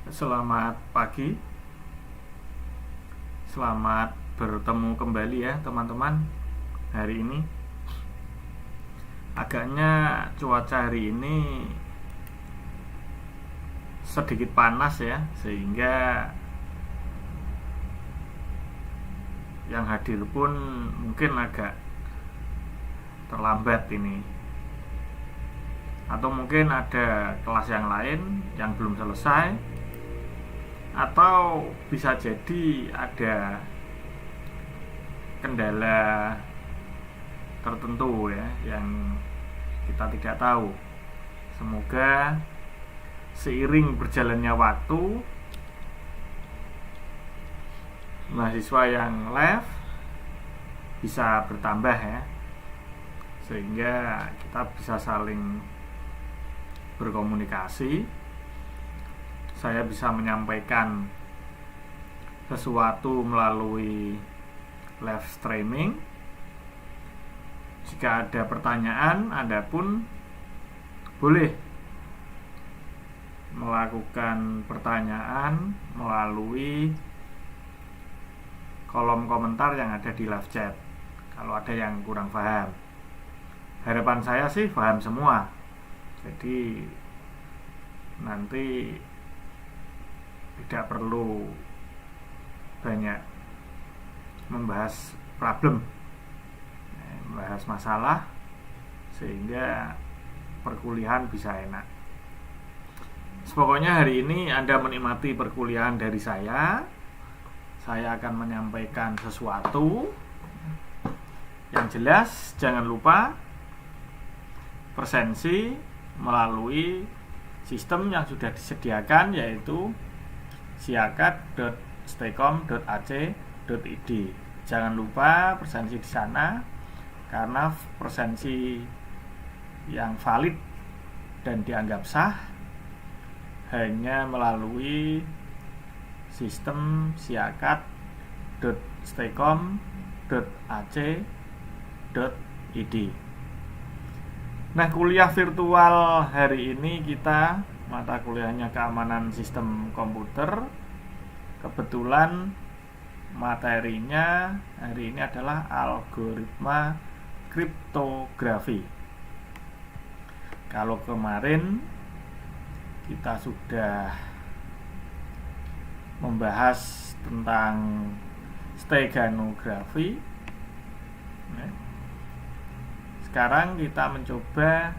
Selamat pagi, selamat bertemu kembali ya teman-teman. Hari ini agaknya cuaca hari ini sedikit panas ya, sehingga yang hadir pun mungkin agak terlambat ini. Atau mungkin ada kelas yang lain yang belum selesai, atau bisa jadi ada kendala tertentu ya yang kita tidak tahu. Semoga seiring berjalannya waktu, mahasiswa yang left bisa bertambah ya, sehingga kita bisa saling berkomunikasi. Saya bisa menyampaikan sesuatu melalui live streaming. Jika ada pertanyaan, Anda pun boleh melakukan pertanyaan melalui kolom komentar yang ada di live chat. Kalau ada yang kurang paham, harapan saya sih paham semua. Jadi nanti tidak perlu banyak membahas problem, membahas masalah, sehingga perkuliahan bisa enak. Pokoknya hari ini Anda menikmati perkuliahan dari saya. Saya akan menyampaikan sesuatu yang jelas. Jangan lupa presensi melalui sistem yang sudah disediakan, yaitu siakat.staycom.ac.id. Jangan lupa presensi di sana, karena presensi yang valid dan dianggap sah hanya melalui sistem siakat.staycom.ac.id. Nah, kuliah virtual hari ini kita mata kuliahnya keamanan sistem komputer. Kebetulan materinya hari ini adalah algoritma kriptografi. Kalau kemarin kita sudah membahas tentang steganografi, sekarang kita mencoba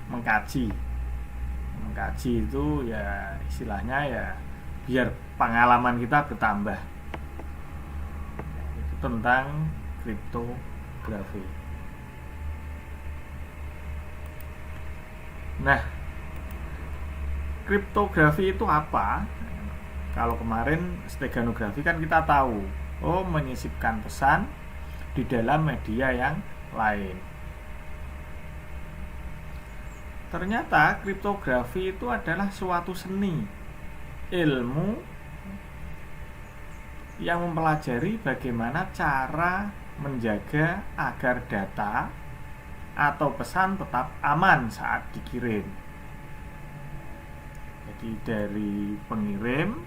mengkaji itu ya, istilahnya ya biar pengalaman kita bertambah. Itu tentang kriptografi. Nah, kriptografi itu apa? Kalau kemarin steganografi kan kita tahu, menyisipkan pesan di dalam media yang lain. Ternyata kriptografi itu adalah suatu seni, ilmu yang mempelajari bagaimana cara menjaga agar data atau pesan tetap aman saat dikirim. Jadi dari pengirim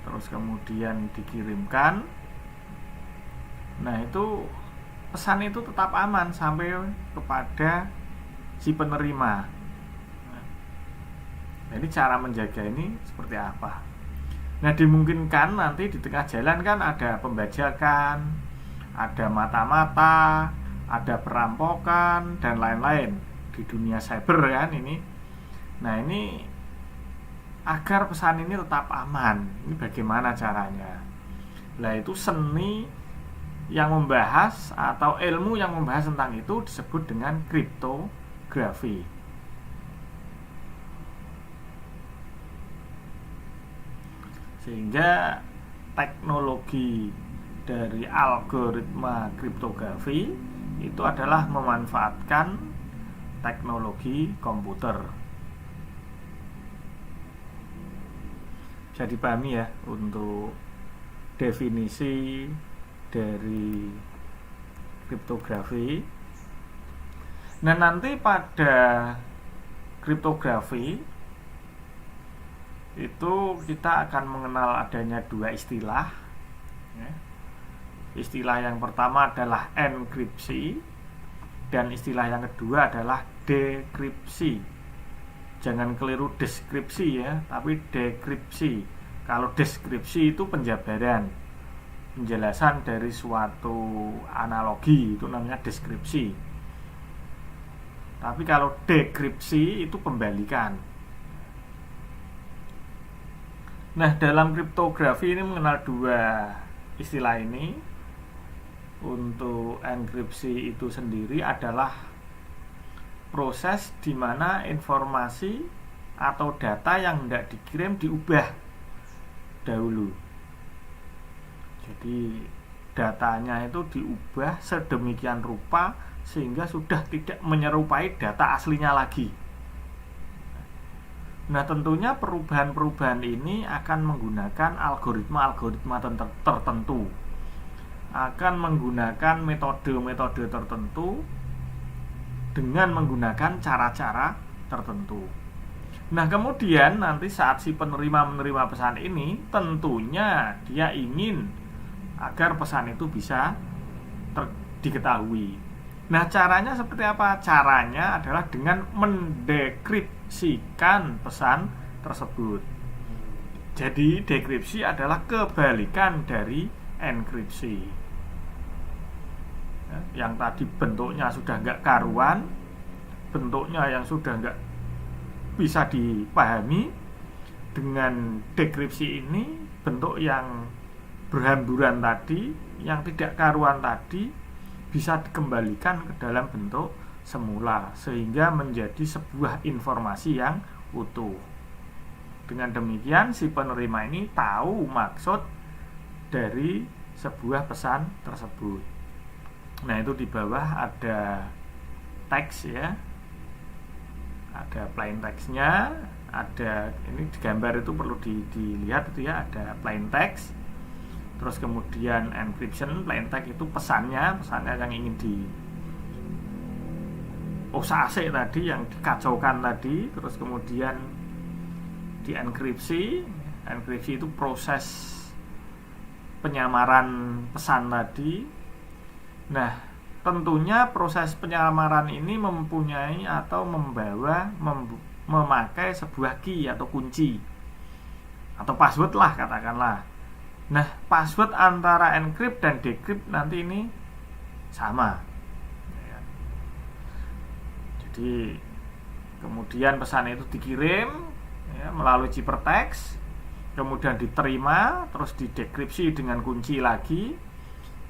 terus kemudian dikirimkan, nah itu pesan itu tetap aman sampai kepada si penerima. Jadi cara menjaga ini seperti apa? Nah, dimungkinkan nanti di tengah jalan kan ada pembajakan, ada mata-mata, ada perampokan dan lain-lain di dunia cyber kan ini. Nah, ini agar pesan ini tetap aman, ini bagaimana caranya? Nah, itu seni yang membahas atau ilmu yang membahas tentang itu disebut dengan kriptografi. Sehingga teknologi dari algoritma kriptografi itu adalah memanfaatkan teknologi komputer. Bisa dipahami ya untuk definisi dari kriptografi. Nah, nanti pada kriptografi itu kita akan mengenal adanya dua istilah ya. Istilah yang pertama adalah enkripsi dan istilah yang kedua adalah dekripsi. Jangan keliru deskripsi ya, tapi dekripsi. Kalau deskripsi itu penjabaran, penjelasan dari suatu analogi, itu namanya deskripsi. Tapi kalau dekripsi itu pembalikan. Nah, dalam kriptografi ini mengenal dua istilah ini. Untuk enkripsi itu sendiri adalah proses di mana informasi atau data yang hendak dikirim diubah dahulu. Jadi datanya itu diubah sedemikian rupa sehingga sudah tidak menyerupai data aslinya lagi. Nah, tentunya perubahan-perubahan ini akan menggunakan algoritma-algoritma tertentu, akan menggunakan metode-metode tertentu, dengan menggunakan cara-cara tertentu. Nah, kemudian nanti saat si penerima menerima pesan ini, tentunya dia ingin agar pesan itu bisa diketahui. Nah, caranya seperti apa? Caranya adalah dengan mendekripsikan pesan tersebut. Jadi, dekripsi adalah kebalikan dari enkripsi. Yang tadi bentuknya sudah nggak karuan, bentuknya yang sudah nggak bisa dipahami, dengan dekripsi ini bentuk yang berhamburan tadi, yang tidak karuan tadi bisa dikembalikan ke dalam bentuk semula sehingga menjadi sebuah informasi yang utuh. Dengan demikian si penerima ini tahu maksud dari sebuah pesan tersebut. Nah, itu di bawah ada teks ya, ada plain text-nya, ada ini di gambar itu perlu dilihat itu ya, ada plain text, terus kemudian encryption. Plain text itu pesannya yang ingin di osase tadi, yang dikacaukan tadi, terus kemudian di enkripsi. Enkripsi itu proses penyamaran pesan tadi. Nah, tentunya proses penyamaran ini mempunyai atau memakai sebuah key atau kunci atau password lah katakanlah. Nah, password antara encrypt dan decrypt nanti ini sama. Jadi kemudian pesan itu dikirim ya, melalui ciphertext, kemudian diterima, terus didekripsi dengan kunci lagi,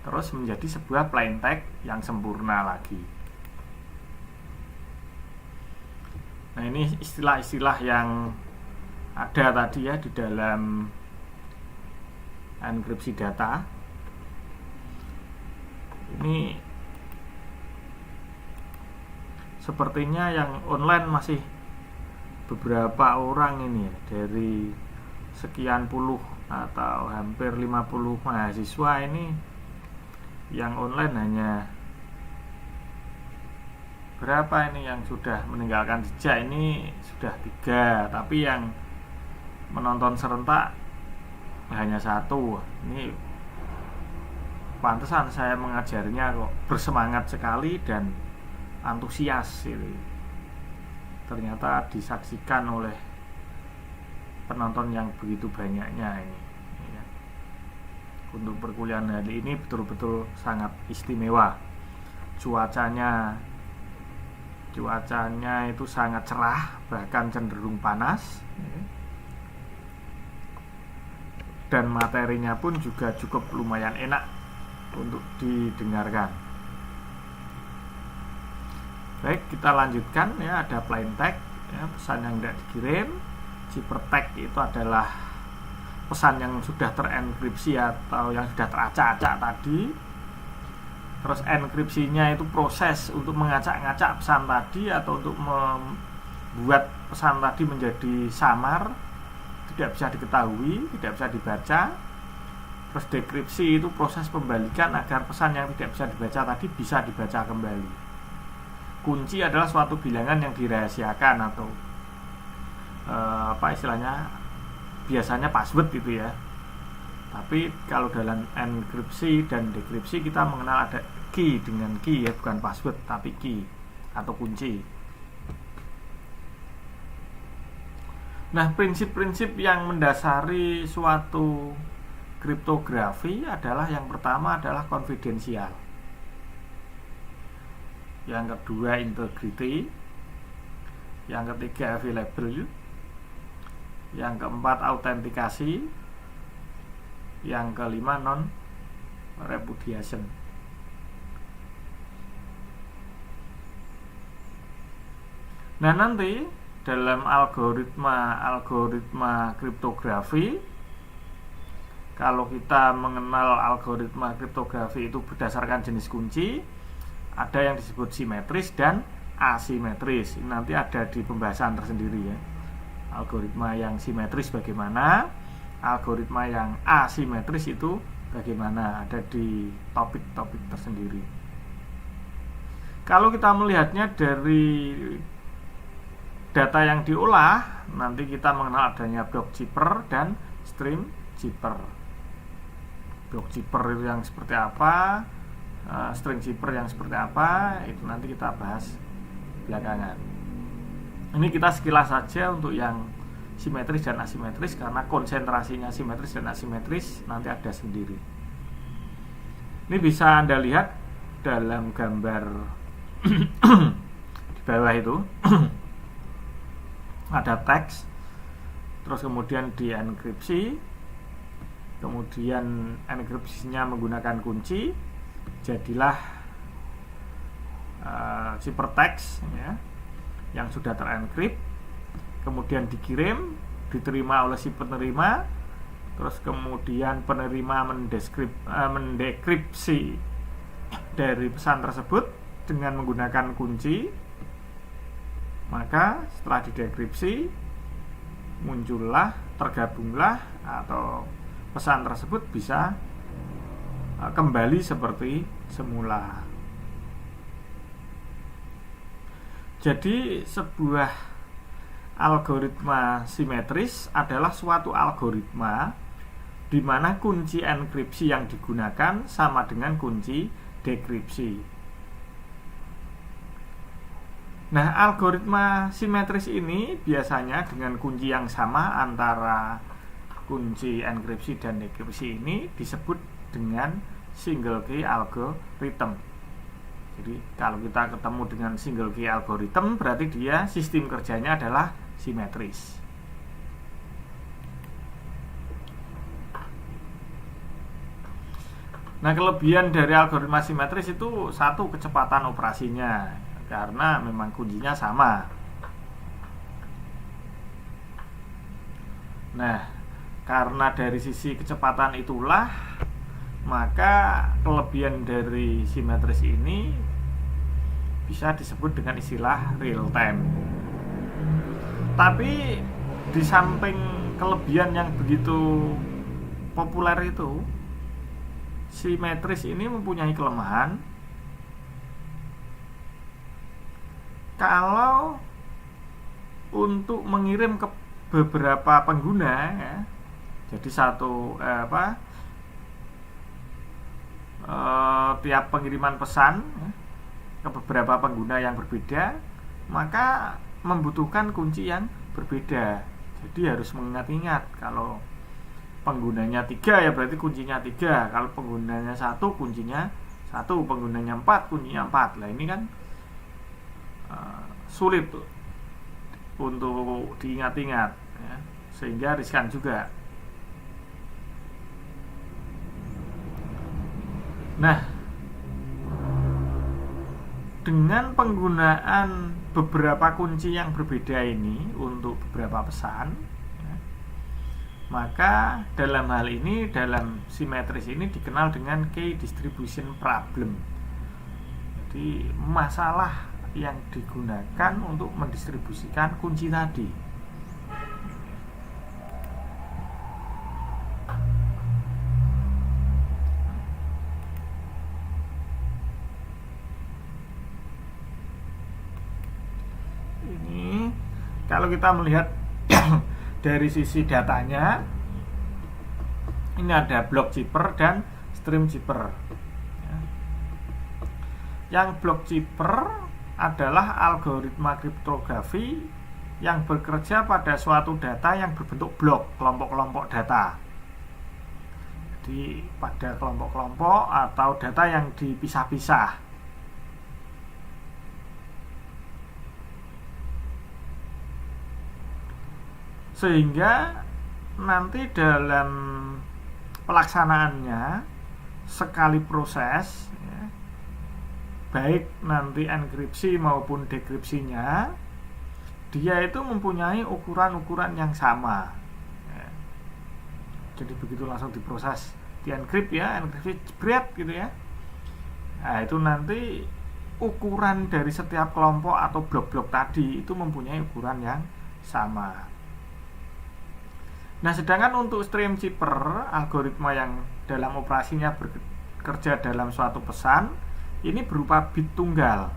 terus menjadi sebuah plain text yang sempurna lagi. Nah, ini istilah-istilah yang ada tadi ya di dalam enkripsi data. Ini sepertinya yang online masih beberapa orang ini ya, dari sekian puluh atau hampir 50 mahasiswa ini yang online hanya berapa ini yang sudah meninggalkan jejak? Ini sudah 3, tapi yang menonton serentak hanya 1. Ini pantesan saya mengajarnya kok bersemangat sekali dan antusias ini. Ternyata disaksikan oleh penonton yang begitu banyaknya ini. Untuk perkuliahan hari ini betul-betul sangat istimewa. Cuacanya itu sangat cerah, bahkan cenderung panas. Dan materinya pun juga cukup lumayan enak untuk didengarkan. Baik, kita lanjutkan ya. Ada plain text ya, pesan yang tidak dikirim. Ciphertext itu adalah pesan yang sudah terenkripsi atau yang sudah teracak-acak tadi. Terus enkripsinya itu proses untuk mengacak-ngacak pesan tadi atau untuk membuat pesan tadi menjadi samar, tidak bisa diketahui, tidak bisa dibaca. Terus dekripsi itu proses pembalikan agar pesan yang tidak bisa dibaca tadi bisa dibaca kembali. Kunci adalah suatu bilangan yang dirahasiakan atau apa istilahnya, biasanya password gitu ya. Tapi kalau dalam enkripsi dan dekripsi kita mengenal ada key dengan key ya, bukan password tapi key atau kunci. Nah, prinsip-prinsip yang mendasari suatu kriptografi adalah yang pertama adalah konfidensial. Yang kedua integrity. Yang ketiga available. Yang keempat autentikasi. Yang kelima non repudiation. Nah, nanti dalam algoritma kriptografi, kalau kita mengenal algoritma kriptografi itu berdasarkan jenis kunci, ada yang disebut simetris dan asimetris. Ini nanti ada di pembahasan tersendiri ya. Algoritma yang simetris bagaimana, algoritma yang asimetris itu bagaimana, ada di topik-topik tersendiri. Kalau kita melihatnya dari data yang diolah, nanti kita mengenal adanya block zipper dan stream zipper. Block zipper itu yang seperti apa, string zipper yang seperti apa, itu nanti kita bahas belakangan. Ini kita sekilas saja untuk yang simetris dan asimetris, karena konsentrasinya simetris dan asimetris nanti ada sendiri. Ini bisa Anda lihat dalam gambar di bawah itu. Ada teks, terus kemudian di enkripsi, kemudian enkripsinya menggunakan kunci, jadilah ciphertext ya, yang sudah terenkrip, kemudian dikirim, diterima oleh si penerima, terus kemudian penerima mendekripsi dari pesan tersebut dengan menggunakan kunci. Maka setelah didekripsi, muncullah, tergabunglah, atau pesan tersebut bisa kembali seperti semula. Jadi sebuah algoritma simetris adalah suatu algoritma di mana kunci enkripsi yang digunakan sama dengan kunci dekripsi. Nah, algoritma simetris ini biasanya dengan kunci yang sama antara kunci enkripsi dan dekripsi ini disebut dengan single key algorithm. Jadi kalau kita ketemu dengan single key algorithm, berarti dia sistem kerjanya adalah simetris. Nah, kelebihan dari algoritma simetris itu satu, kecepatan operasinya, karena memang kuncinya sama. Nah, karena dari sisi kecepatan itulah, maka kelebihan dari simetris ini bisa disebut dengan istilah real time. Tapi di samping kelebihan yang begitu populer itu, simetris ini mempunyai kelemahan. Kalau untuk mengirim ke beberapa pengguna ya, jadi tiap pengiriman pesan ya, ke beberapa pengguna yang berbeda, maka membutuhkan kunci yang berbeda. Jadi harus mengingat-ingat, kalau penggunanya 3 ya berarti kuncinya 3, kalau penggunanya 1 kuncinya 1, penggunanya 4 kuncinya 4. Lah ini kan sulit tuh untuk diingat-ingat ya, sehingga riskan juga. Nah, dengan penggunaan beberapa kunci yang berbeda ini untuk beberapa pesan ya, maka dalam hal ini, dalam simetris ini dikenal dengan key distribution problem. Jadi masalah yang digunakan untuk mendistribusikan kunci tadi. Ini kalau kita melihat dari sisi datanya, ini ada block zipper dan stream zipper. Yang block zipper adalah algoritma kriptografi yang bekerja pada suatu data yang berbentuk blok, kelompok-kelompok data. Jadi pada kelompok-kelompok atau data yang dipisah-pisah. Sehingga nanti dalam pelaksanaannya sekali proses, ya, baik nanti enkripsi maupun dekripsinya, dia itu mempunyai ukuran-ukuran yang sama, ya. Jadi begitu langsung diproses, di-encrypt ya, enkripsi jebret gitu ya. Nah itu nanti ukuran dari setiap kelompok atau blok-blok tadi itu mempunyai ukuran yang sama. Nah, sedangkan untuk stream zipper, algoritma yang dalam operasinya bekerja dalam suatu pesan, ini berupa bit tunggal.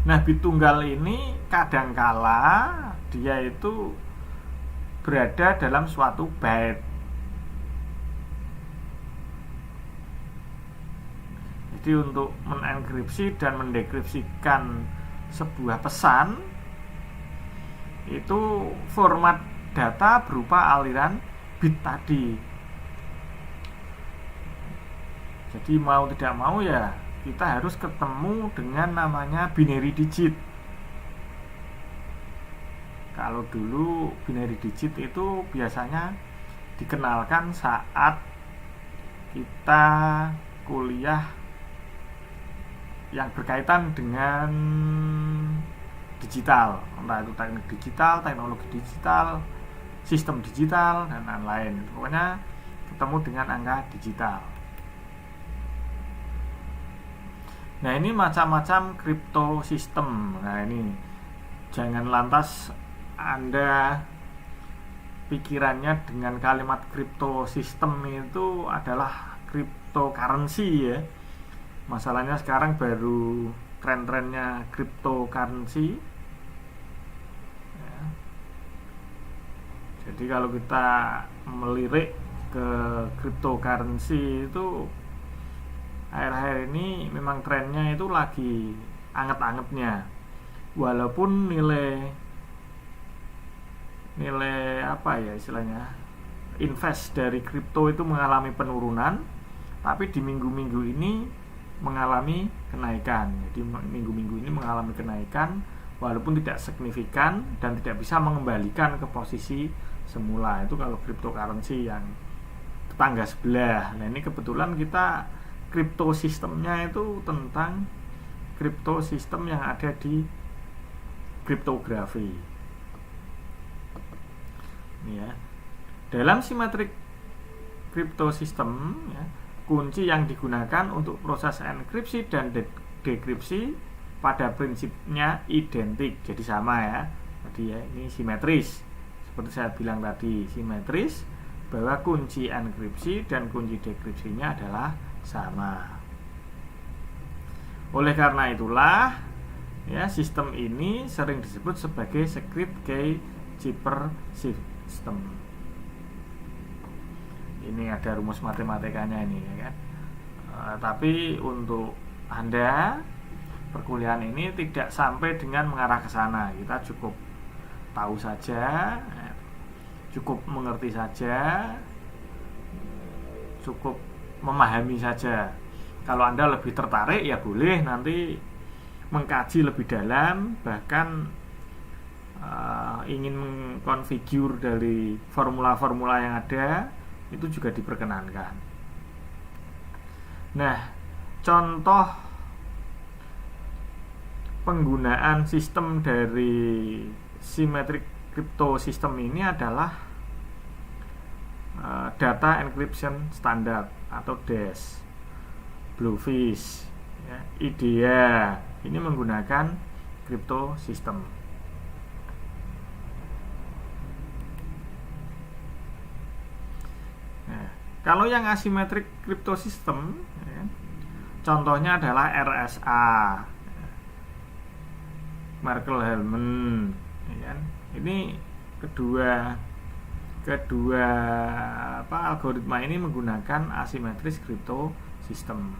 Nah, bit tunggal ini kadangkala dia itu berada dalam suatu byte. Jadi untuk menenkripsi dan mendekripsikan sebuah pesan, itu format data berupa aliran bit tadi. Jadi mau tidak mau ya kita harus ketemu dengan namanya binary digit. Kalau dulu binary digit itu biasanya dikenalkan saat kita kuliah yang berkaitan dengan digital, entah itu teknik digital, teknologi digital, sistem digital, dan lain-lain. Pokoknya ketemu dengan angka digital. Nah ini macam-macam crypto system. Nah ini jangan lantas Anda pikirannya dengan kalimat crypto system itu adalah cryptocurrency ya. Masalahnya sekarang baru tren-trennya cryptocurrency ya. Jadi kalau kita melirik ke cryptocurrency itu akhir-akhir ini memang trennya itu lagi anget-angetnya, walaupun nilai apa ya istilahnya, invest dari kripto itu mengalami penurunan, tapi di minggu-minggu ini mengalami kenaikan. Jadi minggu-minggu ini mengalami kenaikan walaupun tidak signifikan dan tidak bisa mengembalikan ke posisi semula. Itu kalau cryptocurrency yang tetangga sebelah. Nah ini kebetulan kita crypto sistemnya itu tentang crypto sistem yang ada di kriptografi ya. Dalam simetrik crypto system ya, kunci yang digunakan untuk proses enkripsi dan dekripsi pada prinsipnya identik, jadi sama ya. Tadi ya, ini simetris. Seperti saya bilang tadi, simetris bahwa kunci enkripsi dan kunci dekripsinya adalah sama. Oleh karena itulah ya, sistem ini sering disebut sebagai secret key zipper system. Ini ada rumus matematikanya ini ya kan. Tapi untuk Anda perkuliahan ini tidak sampai dengan mengarah ke sana. Kita cukup tahu saja, cukup mengerti saja, cukup memahami saja. Kalau Anda lebih tertarik ya boleh nanti mengkaji lebih dalam, bahkan ingin mengkonfigur dari formula-formula yang ada, itu juga diperkenankan. Nah, contoh penggunaan sistem dari symmetric crypto system ini adalah data encryption standard atau DES, Bluefish ya, IDEA. Ini menggunakan crypto system. Nah, kalau yang asymmetric crypto system ya, contohnya adalah RSA, Merkle-Hellman ya kan? Ini kedua algoritma ini menggunakan asimetris crypto system.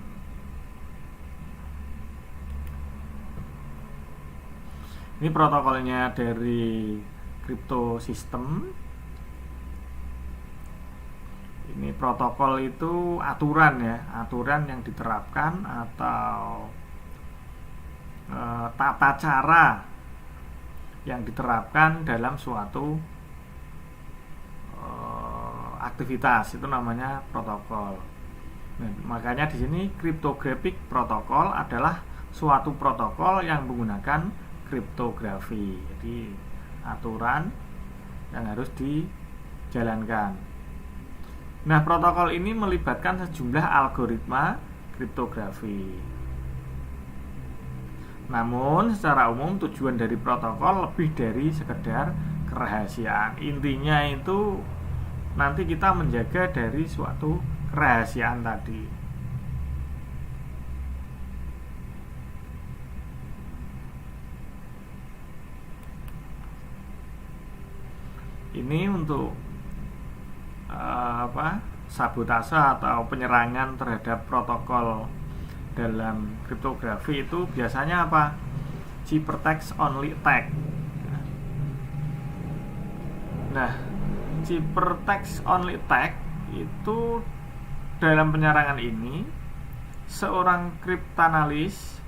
Ini protokolnya dari crypto system. Ini protokol itu aturan ya, aturan yang diterapkan atau tata cara yang diterapkan dalam suatu aktivitas, itu namanya protokol. Nah, makanya di sini cryptographic protokol adalah suatu protokol yang menggunakan kriptografi. Jadi aturan yang harus dijalankan. Nah, protokol ini melibatkan sejumlah algoritma kriptografi. Namun, secara umum tujuan dari protokol lebih dari sekedar kerahasiaan. Intinya itu nanti kita menjaga dari suatu kerahasiaan tadi. Ini untuk sabotase atau penyerangan terhadap protokol dalam kriptografi itu biasanya apa? Ciphertext only attack. Nah, ciphertext only attack itu dalam penyerangan ini seorang kriptanalis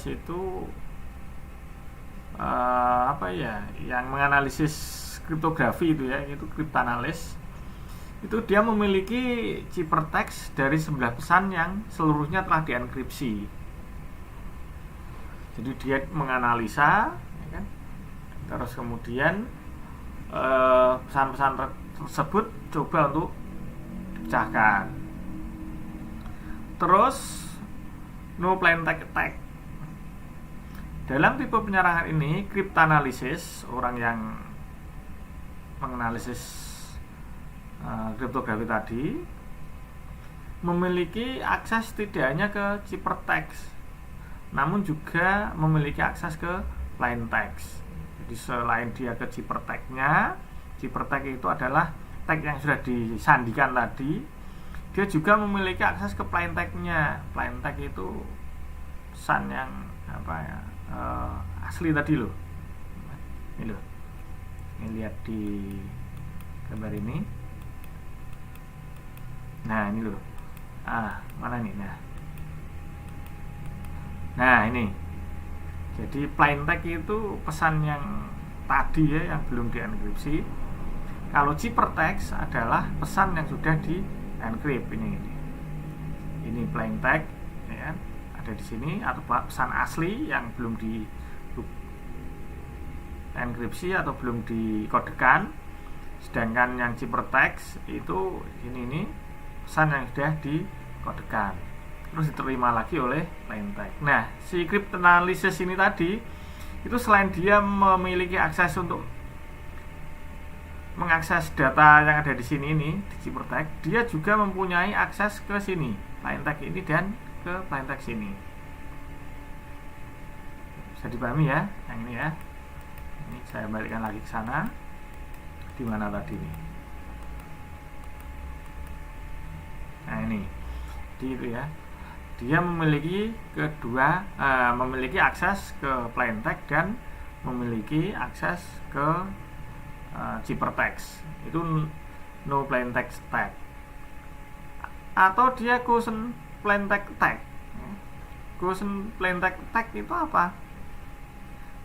itu yang menganalisis kriptografi itu ya, itu kriptanalis. Itu dia memiliki ciphertext dari 11 pesan yang seluruhnya telah dienkripsi. Jadi dia menganalisa, ya kan? Terus kemudian pesan-pesan tersebut coba untuk dipecahkan. Terus no plain text attack. Dalam tipe penyerangan ini, kriptanalysis, orang yang menganalisis kriptografi tadi, memiliki akses tidak hanya ke ciphertext, namun juga memiliki akses ke plain text. Jadi selain dia ke ciphertext-nya, ciphertext itu adalah teks yang sudah disandikan tadi, dia juga memiliki akses ke plain text-nya. Plain text itu pesan yang asli tadi loh. Ini loh. Ini lihat di gambar ini. Nah, ini loh. Mana nih? Nah, ini. Jadi plain text itu pesan yang tadi ya, yang belum dienkripsi. Kalau ciphertext adalah pesan yang sudah dienkrip. Ini plain text ya, ada di sini, atau pesan asli yang belum dienkripsi atau belum dikodekan. Sedangkan yang ciphertext itu ini pesan yang sudah dikodekan, terus diterima lagi oleh plain text. Nah, si cryptanalysis ini tadi itu selain dia memiliki akses untuk mengakses data yang ada di sini ini di ciphertext, dia juga mempunyai akses ke sini, plain text ini dan ke plain text ini. Bisa dipahami ya, yang ini ya. Ini saya balikkan lagi ke sana. Di mana tadi nih? Nah, ini itu ya, dia memiliki memiliki akses ke plain text dan memiliki akses ke ciphertext. Itu no plain text tag, atau dia quotient plain text tag. Quotient plain text tag itu apa?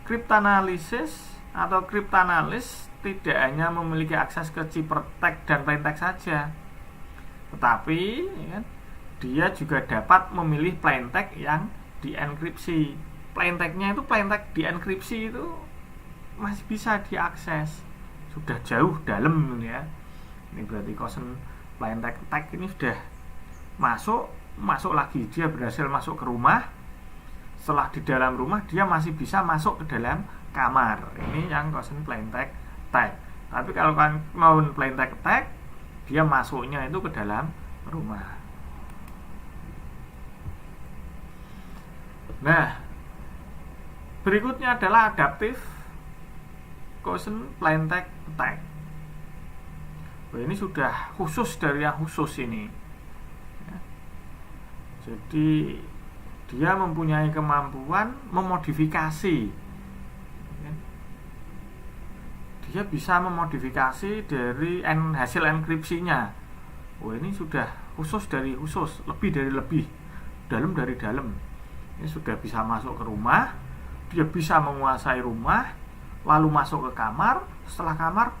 Cryptanalysis atau cryptanalyst tidak hanya memiliki akses ke ciphertext dan plain text saja, tetapi ya, dia juga dapat memilih plain text yang dienkripsi. Plain text-nya itu plain text dienkripsi itu masih bisa diakses, sudah jauh dalam ya. Ini berarti quotient plain text ini sudah masuk lagi, dia berhasil masuk ke rumah. Setelah di dalam rumah dia masih bisa masuk ke dalam kamar. Ini yang quotient plain text. Tapi kalau kan mau plain text attack, dia masuknya itu ke dalam rumah. Nah, berikutnya adalah adaptive Quotient Plain Text Attack. Ini sudah khusus dari yang khusus ini. Jadi dia mempunyai kemampuan memodifikasi. Dia bisa memodifikasi dari hasil enkripsinya. Ini sudah khusus dari khusus, lebih dari lebih, dalam dari dalam. Ini sudah bisa masuk ke rumah, dia bisa menguasai rumah, lalu masuk ke kamar, setelah kamar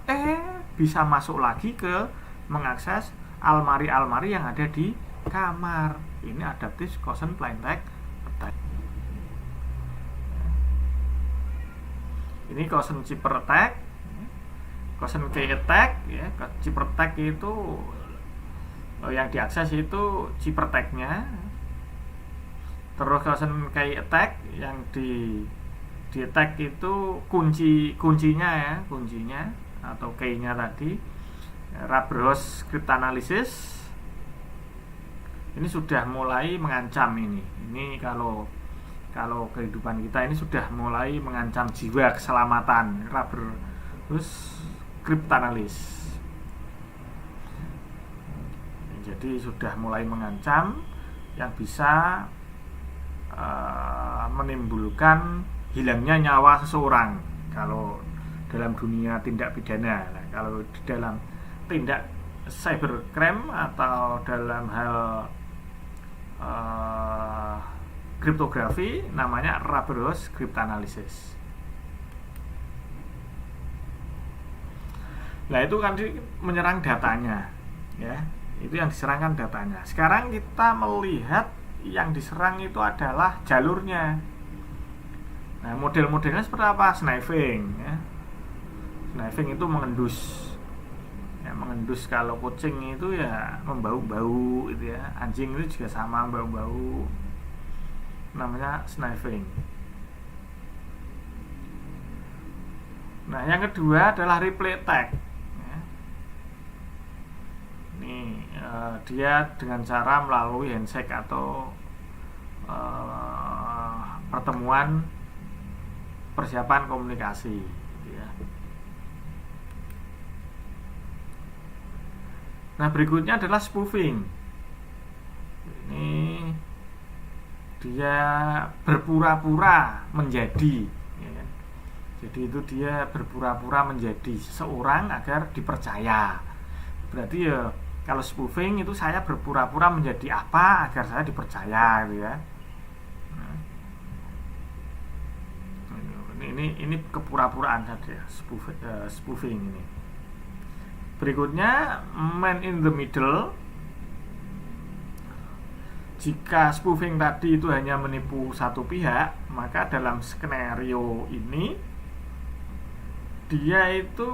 bisa masuk lagi ke mengakses almari-almari yang ada di kamar. Ini Adaptive Quotient Plain Text Attack. Ini Quotient Cipher Attack, Quotient Key Attack ya. Cipher Attack itu yang diakses itu cipher tag-nya. Terus Quotient Key Attack yang di attack itu kuncinya atau key-nya tadi. Rubber-Hose Cryptanalysis ini sudah mulai mengancam ini. Ini kalau kehidupan kita ini sudah mulai mengancam jiwa keselamatan. Rubber-Hose Cryptanalysis. Jadi sudah mulai mengancam yang bisa menimbulkan hilangnya nyawa seseorang kalau dalam dunia tindak pidana. Nah, kalau di dalam tindak cybercrime atau dalam hal kriptografi namanya Rubber-Hose Cryptanalysis. Nah, itu kan menyerang datanya ya. Itu yang diserangkan datanya. Sekarang kita melihat yang diserang itu adalah jalurnya. Nah, model-modelnya seperti apa? Sniffing ya. Sniffing itu mengendus. Ya, mengendus. Kalau kucing itu ya membau-bau gitu ya. Anjing itu juga sama bau-bau. Namanya sniffing. Nah, yang kedua adalah replay attack. Ya. Ini dia dengan cara melalui handshake atau pertemuan persiapan komunikasi ya. Nah, berikutnya adalah spoofing. Ini dia berpura-pura menjadi ya kan? Jadi itu dia berpura-pura menjadi seseorang agar dipercaya. Berarti ya kalau spoofing itu saya berpura-pura menjadi apa agar saya dipercaya gitu ya. Ini kepura-puraan saja spoofing ini. Berikutnya man in the middle. Jika spoofing tadi itu hanya menipu satu pihak, maka dalam skenario ini dia itu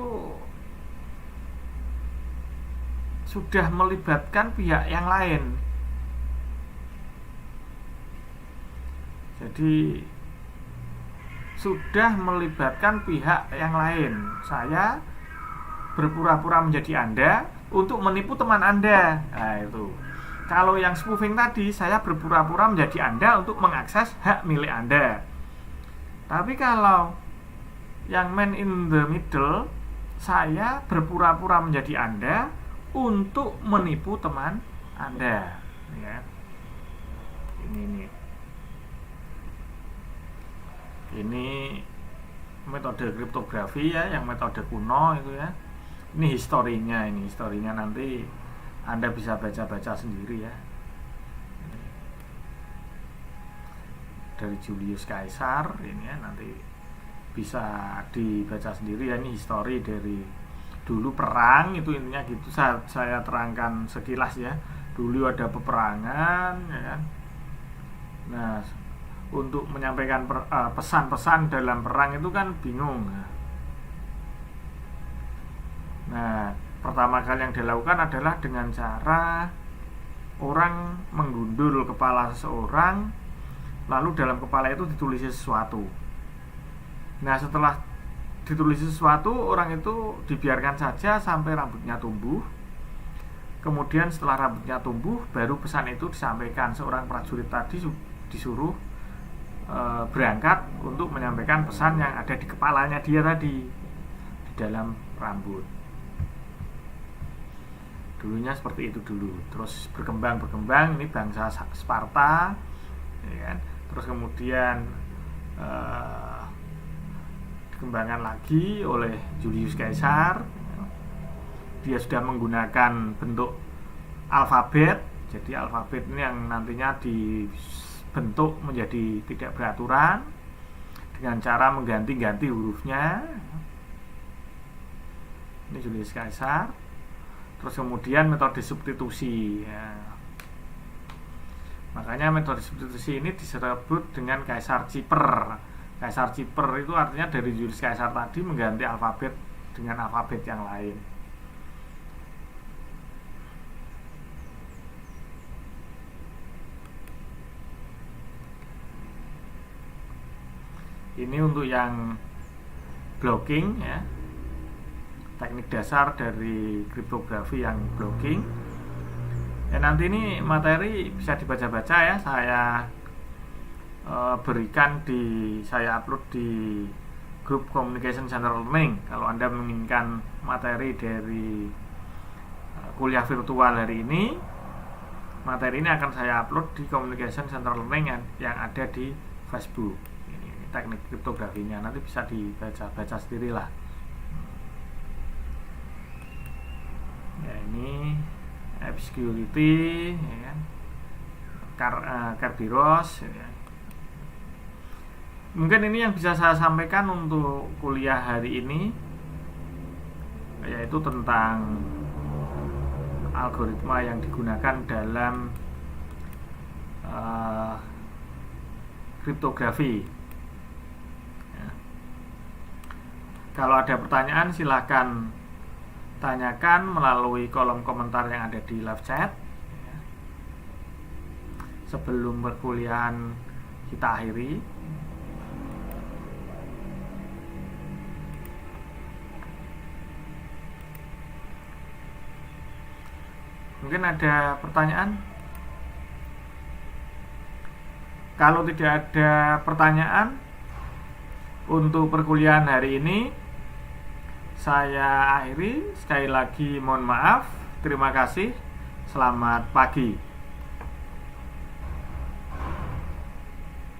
sudah melibatkan pihak yang lain. Jadi sudah melibatkan pihak yang lain. Saya berpura-pura menjadi Anda untuk menipu teman Anda. Nah, itu. Kalau yang spoofing tadi, saya berpura-pura menjadi Anda untuk mengakses hak milik Anda. Tapi kalau yang man in the middle, saya berpura-pura menjadi Anda untuk menipu teman Anda ya. Ini metode kriptografi ya, yang metode kuno itu ya. Ini historinya nanti Anda bisa baca-baca sendiri ya. Dari Julius Caesar ini ya, nanti bisa dibaca sendiri ya. Ini histori dari dulu perang itu intinya gitu. Saya terangkan sekilas ya. Dulu ada peperangan ya kan. Nah, untuk menyampaikan pesan-pesan dalam perang itu kan bingung. Nah, pertama kali yang dilakukan adalah dengan cara orang menggundul kepala seseorang, lalu dalam kepala itu ditulis sesuatu. Nah, setelah ditulis sesuatu, orang itu dibiarkan saja sampai rambutnya tumbuh. Kemudian setelah rambutnya tumbuh, baru pesan itu disampaikan. Seorang prajurit tadi disuruh berangkat untuk menyampaikan pesan yang ada di kepalanya dia tadi. dalam rambut. Dulunya seperti itu dulu, terus berkembang ini bangsa Sparta, ya kan? Terus kemudian dikembangkan lagi oleh Julius Caesar. Dia sudah menggunakan bentuk alfabet, jadi alfabet ini yang nantinya dibentuk menjadi tidak beraturan dengan cara mengganti-ganti hurufnya. Ini Julius Caesar. Terus kemudian metode substitusi, ya. Makanya metode substitusi ini disebut dengan Kaisar Ciper. Kaisar Ciper itu artinya dari Julius Caesar tadi mengganti alfabet dengan alfabet yang lain. Ini untuk yang blocking, ya, teknik dasar dari kriptografi yang blocking. Ya, nanti ini materi bisa dibaca-baca ya, saya saya upload di grup Communication Center Learning. Kalau Anda menginginkan materi dari kuliah virtual hari ini, materi ini akan saya upload di Communication Center Learning yang ada di Facebook. Ini teknik kriptografinya, nanti bisa dibaca sendirilah. Ya, ini obscurity, ya kan, Kerberos, ya. Mungkin ini yang bisa saya sampaikan untuk kuliah hari ini, yaitu tentang algoritma yang digunakan dalam kriptografi. Ya. Kalau ada pertanyaan silahkan tanyakan melalui kolom komentar yang ada di live chat, ya. Sebelum perkuliahan kita akhiri, mungkin ada pertanyaan. Kalau tidak ada pertanyaan untuk perkuliahan hari ini, saya akhiri. Sekali lagi mohon maaf. Terima kasih. Selamat pagi.